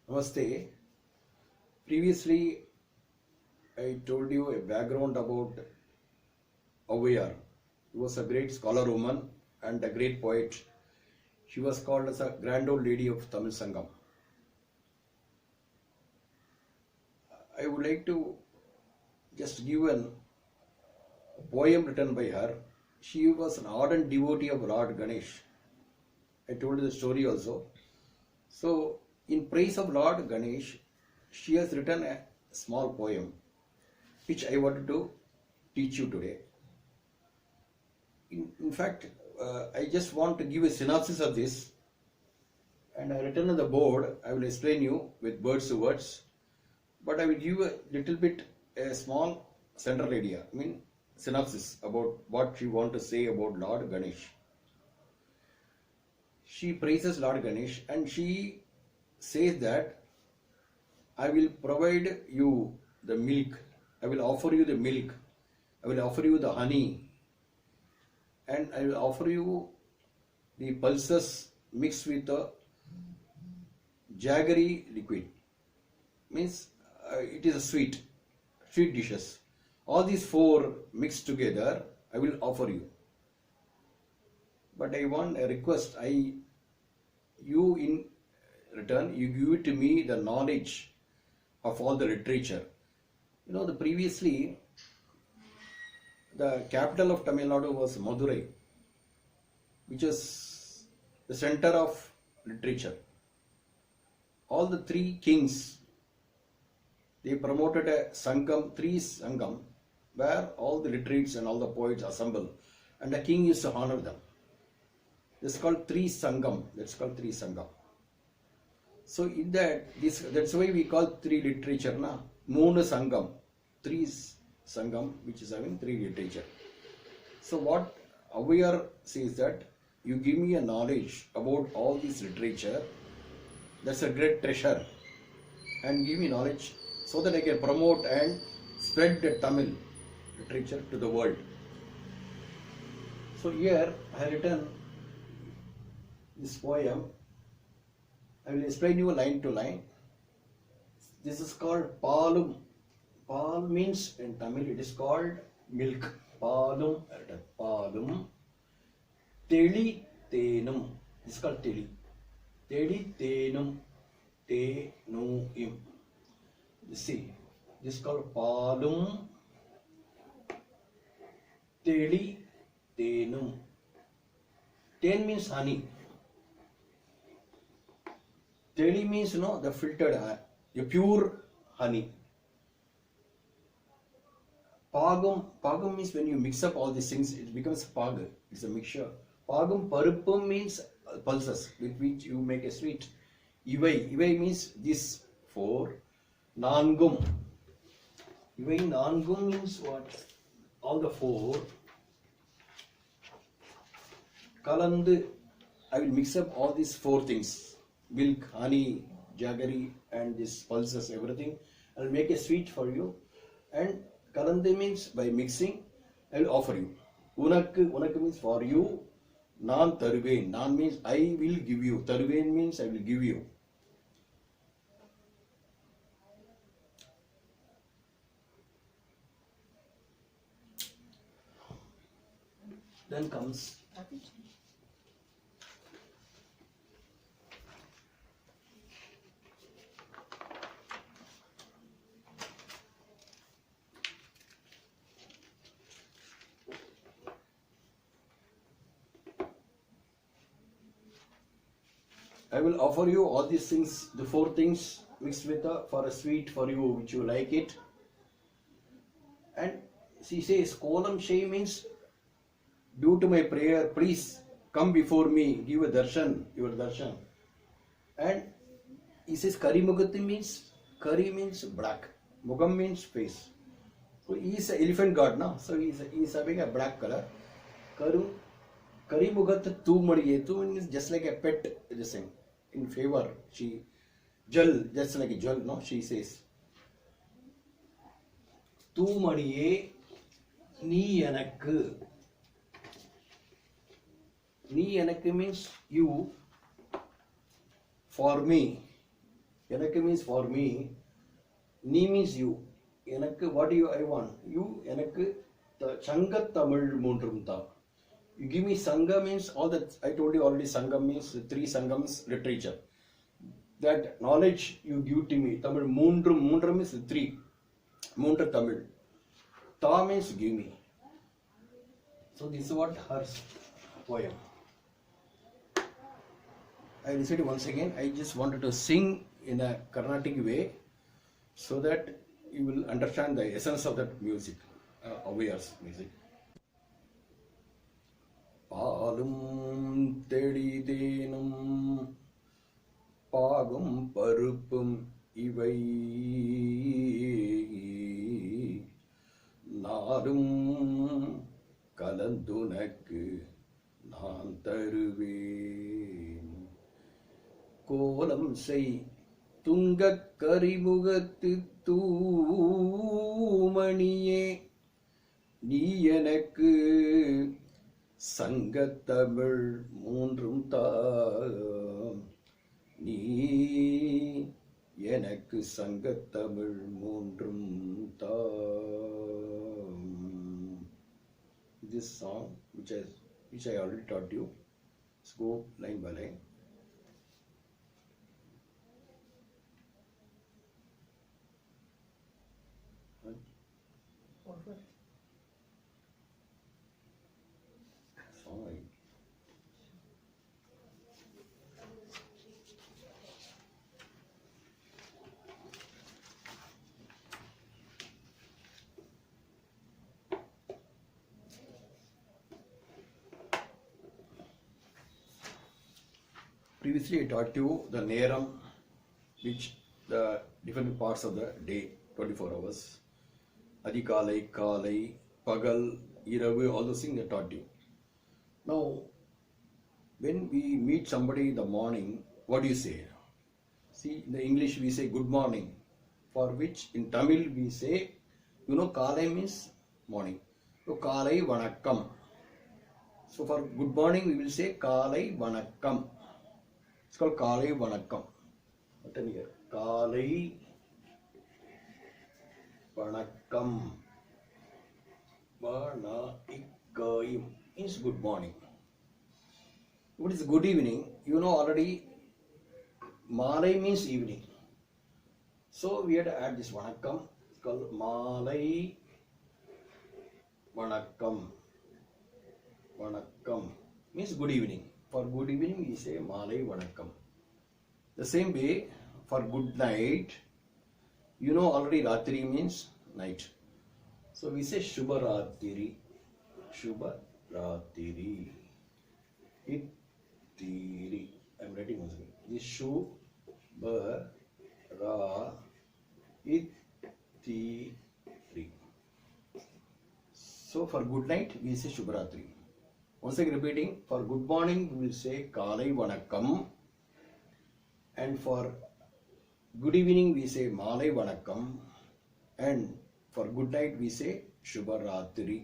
Namaste. Previously, I told you a background about Avyar. She was a great scholar woman and a great poet. She was called as a grand old lady of Tamil Sangam. I would like to just give a poem written by her. She was an ardent devotee of Lord Ganesh. I told you the story also. So, in praise of Lord Ganesh, she has written a small poem which I wanted to teach you today. In fact, I just want to give a synopsis of this, and I written on the board. I will explain you with words to words, but I will give a little bit a small central idea. I mean synopsis about what she want to say about Lord Ganesh. She praises Lord Ganesh and she says that I will provide you the milk, I will offer you the milk, I will offer you the honey, and I will offer you the pulses mixed with the jaggery liquid. Means it is a sweet dishes. All these four mixed together, I will offer you. But I want a request. You in return, you give it to me the knowledge of all the literature. You know, previously the capital of Tamil Nadu was Madurai, which is the center of literature. All the three kings, they promoted a Sangam, three Sangam, where all the literates and all the poets assemble, and the king used to honor them. This is called three Sangam. That's called three Sangam. So in that's why we call three literature na Moonu Sangam, three Sangam, which is having three literature. So what Avyar says that you give me a knowledge about all this literature. That's a great treasure, and give me knowledge so that I can promote and spread the Tamil literature to the world. So here I have written this poem. I will explain you line to line. This is called Palum. Pal means in Tamil it is called milk. Palum, Palum. Teli Tenum. This is called Teli. Teli Tenum. Tenuim. See, this is called Palum. Teli Tenum. Ten means honey. Teli means the filtered, the pure honey. Pagum means when you mix up all these things, it becomes pag. It's a mixture. Pagum parupum means pulses with which you make a sweet. Ivai means this four. Nangum. Ivai Nangum means what? All the four. Kalandu, I will mix up all these four things. Milk, honey, jaggery, and this pulses, everything. I will make a sweet for you. And Kalande means by mixing, I will offer you. Unakku means for you. Nan Taruven. Nan means I will give you. Taruven means I will give you. Then comes I will offer you all these things, the four things mixed with for a sweet for you, which you like it. And she says, Kolam Shay means, due to my prayer, please come before me, give a darshan, your darshan. And he says, Kari Mugati means, Kari means black, Mugam means face. So he is an elephant god now, so he is having a black color. Kari Mugat Tu Madiye, Tu means just like a pet, this thing. In favor, she, Jal, just like a Jal, no, she says, Tu Madiye, Ni Yanakku. Ni Yanakku means you, for me. எனக்கு means for me. நீ means you. எனக்கு what do you I want? You எனக்கு சங்கத் தமிழ் மூன்றும் தா. You give me Sangha means all that I told you already. Sangam means three Sangams literature. That knowledge you give to me. Tamil moondrum means three. Moondra Tamil. Ta means give me. So this is what her poem. I recited once again. I just wanted to sing in a Carnatic way so that you will understand the essence of that music, Avayar's music. பாலும் தெளிதேனும் பாகும் பருப்பும் இவை நாடும் கலந்துனக்கு நான் தருவேன் கோலம் செய் துங்கக் கரிமுகத்து தூமணியே நீ எனக்கு சங்கத்தமிழ் மூன்றும் தா நீ எனக்கு சங்கத்தமிழ் மூன்றும் தா. This song which I already taught you. Let's go line by line. Previously I taught you the Neram, which the different parts of the day, 24 hours. Adikalai, Kalai, Pagal, Iravu, all those things I taught you. Now, when we meet somebody in the morning, what do you say? See, in the English we say good morning, for which in Tamil we say, you know, Kalai means morning. So, Kalai Vanakkam. So, for good morning we will say Kalai Vanakkam. It's called Kalai Vanakkam. Written here. Kalai Vanakkam. Vanakkam means good morning. What is good evening? You know already. Malai means evening. So we had to add this Vanakkam. It's called Malai Vanakkam. Vanakkam means good evening. For good evening, we say Malai Vanakkam. The same way, for good night, you know already Ratri means night. So we say Shubha Ratiri. Shubha Ratiri. Ittiri. I am writing once again. This Shubha Ra Ittiri. So for good night, we say Shubha Ratri. Once again repeating, for good morning we will say Kalai Vanakkam, and for good evening we say Malai Vanakkam, and for good night we say Shubha Ratri.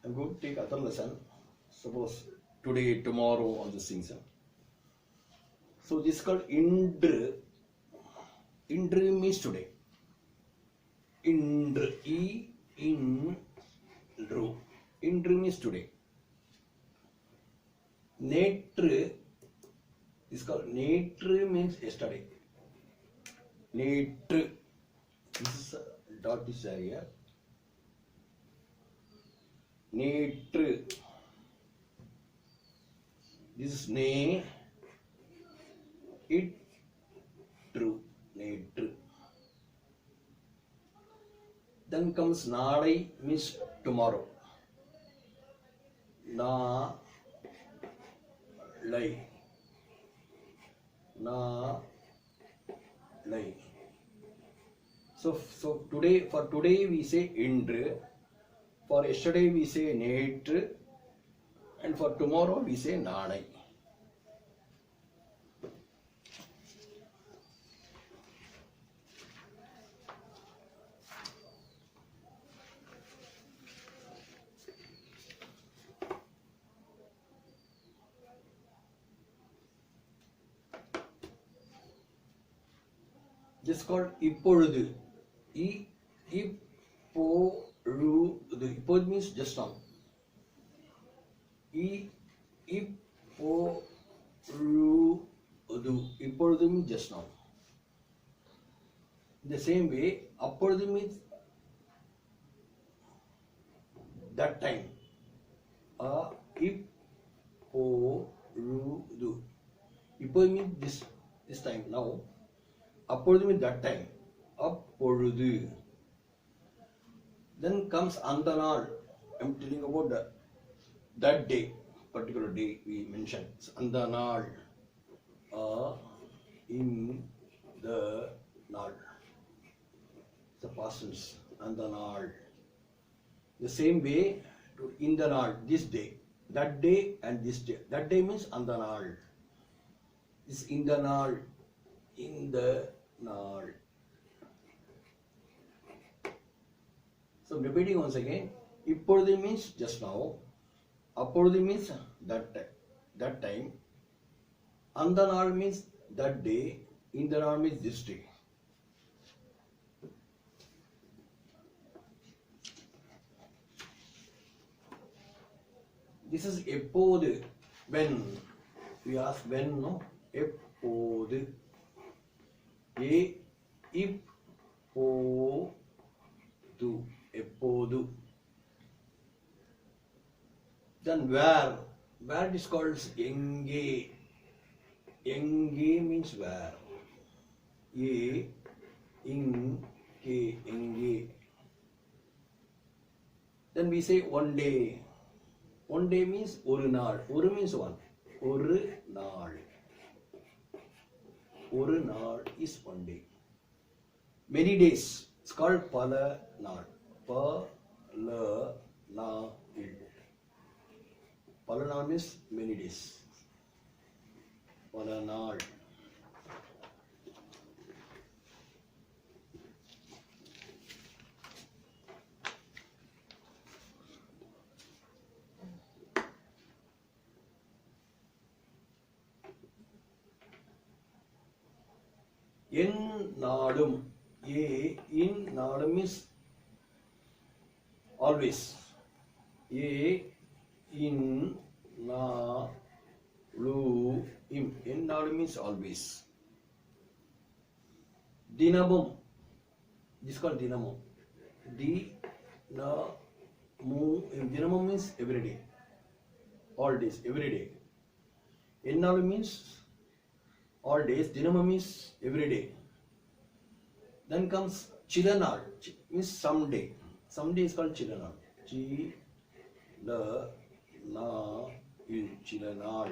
I'm going to take other lesson, suppose today, tomorrow, on this things. So this is called Indra. Indra means today. Indra. Indru. Indra means today. Netru is called Netru means yesterday. Netru. This is a dot is here. Netru. This is ne. It true, netru. Then comes Nadai means tomorrow. Na lai. Na lai. So today, for today we say Indra. For yesterday we say Netru. And for tomorrow we say Nadai. This is called இப்பொழுது. இப்பொழுது. இப்பொழுது means just now. இப்பொழுது. இப்பொழுது means just now. In the same way, அப்பொழுது means that time. இப்பொழுது. இப்பொழுது means this time, now. அப்பொழுது means that time. அப்பொழுது. Then comes அந்த நாள். I'm telling about that day, particular day we mentioned. அந்த நாள். In the நாள். The past tense. அந்த நாள். The same way to in the நாள், this day. That day and this day. That day means அந்த நாள். This in the நாள். In the நாள். So repeating once again. இப்பொழுது means just now. அப்பொழுது means that time. அந்த நாள் means that day. இந்த நாள் means this day. This is எப்போது. When. We ask when, no? எப்போது. இப்போது. எப்போது. Then where. Where it is called எங்கே. எங்கே means where. இங்கே. எங்கே. Then we say one day. One day means ஒரு நாள். ஒரு means one. ஒரு நாள். ஒரு நாள் is one day. Many days. It's called பல நாள். பல நாள். பல நாள் means many days. பல நாள். என் நாடும். in நாடும் means always. in நாடும். என் நாடும் means always. தினமும். This is called dinamum. Dinamum means every day. All days, every day. என் நாடும் means all days. Dinamum means every day. Then comes Chilanal, means someday. Someday is called Chilanal. Chilanal.